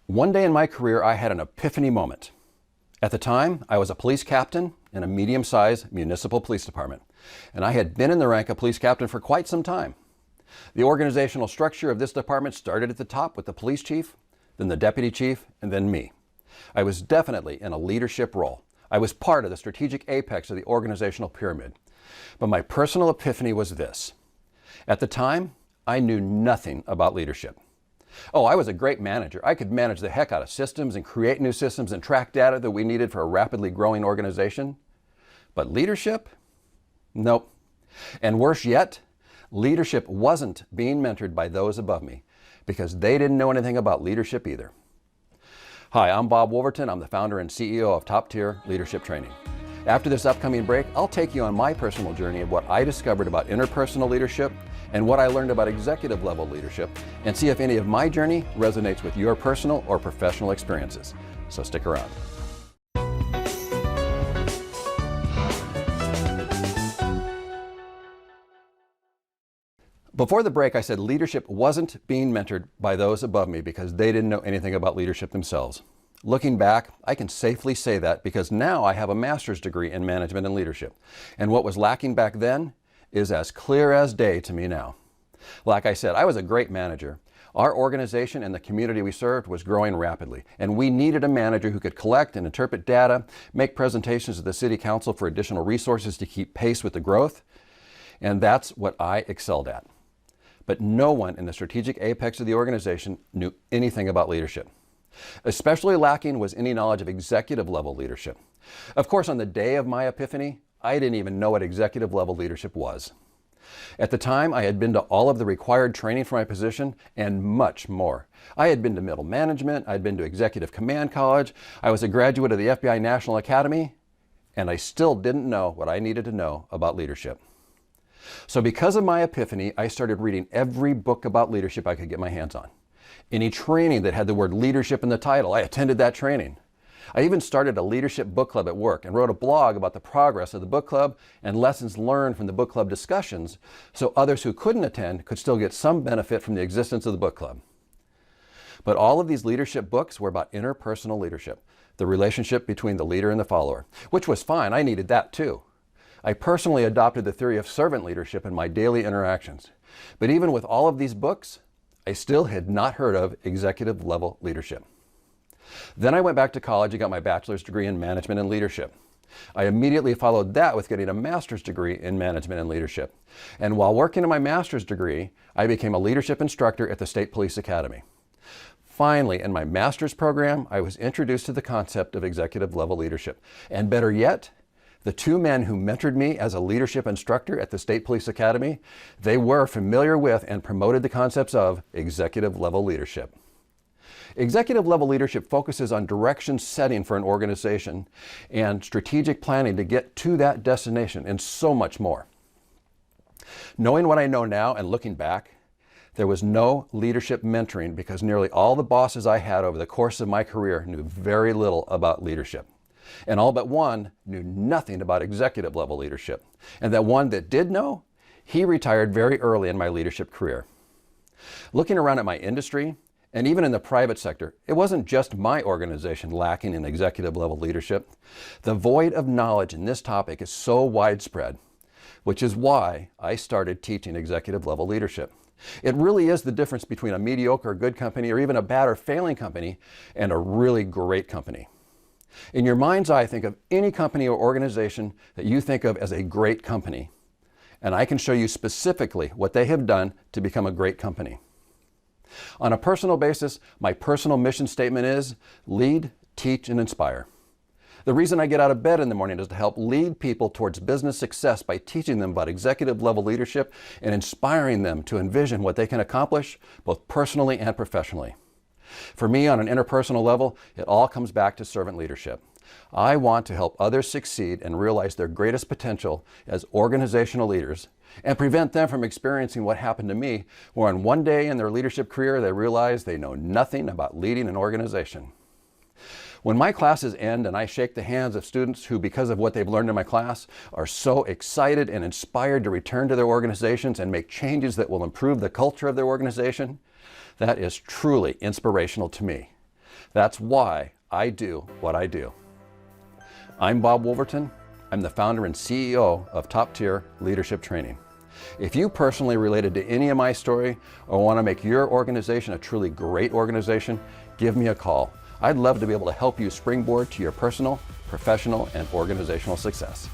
One day in my career, I had an epiphany moment. At the time, I was a police captain in a medium-sized municipal police department, and I had been in the rank of police captain for quite some time. The organizational structure of this department started at the top with the police chief, then the deputy chief, and then me. I was definitely in a leadership role. I was part of the strategic apex of the organizational pyramid. But my personal epiphany was this. At the time, I knew nothing about leadership. Oh, I was a great manager. I could manage the heck out of systems and create new systems and track data that we needed for a rapidly growing organization. But leadership? Nope. And worse yet, leadership wasn't being mentored by those above me because they didn't know anything about leadership either. Hi, I'm Bob Wolverton. I'm the founder and CEO of Top Tier Leadership Training. After this upcoming break, I'll take you on my personal journey of what I discovered about interpersonal leadership and what I learned about executive level leadership, and see if any of my journey resonates with your personal or professional experiences. So stick around. Before the break, I said leadership wasn't being mentored by those above me because they didn't know anything about leadership themselves. Looking back, I can safely say that because now I have a master's degree in management and leadership. And what was lacking back then is as clear as day to me now. Like I said, I was a great manager. Our organization and the community we served was growing rapidly, and we needed a manager who could collect and interpret data, make presentations to the City Council for additional resources to keep pace with the growth, and that's what I excelled at. But no one in the strategic apex of the organization knew anything about leadership. Especially lacking was any knowledge of executive level leadership. Of course, on the day of my epiphany, I didn't even know what executive level leadership was. At the time, I had been to all of the required training for my position and much more. I had been to middle management, I'd been to executive command college, I was a graduate of the FBI National Academy, and I still didn't know what I needed to know about leadership. So because of my epiphany, I started reading every book about leadership I could get my hands on. Any training that had the word leadership in the title, I attended that training. I even started a leadership book club at work and wrote a blog about the progress of the book club and lessons learned from the book club discussions so others who couldn't attend could still get some benefit from the existence of the book club. But all of these leadership books were about interpersonal leadership, the relationship between the leader and the follower, which was fine. I needed that too. I personally adopted the theory of servant leadership in my daily interactions. But even with all of these books, I still had not heard of executive level leadership. Then I went back to college and got my bachelor's degree in management and leadership. I immediately followed that with getting a master's degree in management and leadership. And while working on my master's degree, I became a leadership instructor at the State Police Academy. Finally, in my master's program, I was introduced to the concept of executive level leadership. And better yet, the two men who mentored me as a leadership instructor at the State Police Academy, they were familiar with and promoted the concepts of executive level leadership. Executive level leadership focuses on direction setting for an organization and strategic planning to get to that destination and so much more. Knowing what I know now and looking back, there was no leadership mentoring because nearly all the bosses I had over the course of my career knew very little about leadership. And all but one knew nothing about executive level leadership. And that one that did know, he retired very early in my leadership career. Looking around at my industry, and even in the private sector, it wasn't just my organization lacking in executive level leadership. The void of knowledge in this topic is so widespread, which is why I started teaching executive level leadership. It really is the difference between a mediocre good company or even a bad or failing company and a really great company. In your mind's eye, think of any company or organization that you think of as a great company, and I can show you specifically what they have done to become a great company. On a personal basis, my personal mission statement is lead, teach, and inspire. The reason I get out of bed in the morning is to help lead people towards business success by teaching them about executive level leadership and inspiring them to envision what they can accomplish both personally and professionally. For me, on an interpersonal level, it all comes back to servant leadership. I want to help others succeed and realize their greatest potential as organizational leaders and prevent them from experiencing what happened to me, where on one day in their leadership career, they realize they know nothing about leading an organization. When my classes end and I shake the hands of students who, because of what they've learned in my class, are so excited and inspired to return to their organizations and make changes that will improve the culture of their organization, that is truly inspirational to me. That's why I do what I do. I'm Bob Wolverton. I'm the founder and CEO of Top Tier Leadership Training. If you personally related to any of my story or want to make your organization a truly great organization, give me a call. I'd love to be able to help you springboard to your personal, professional, and organizational success.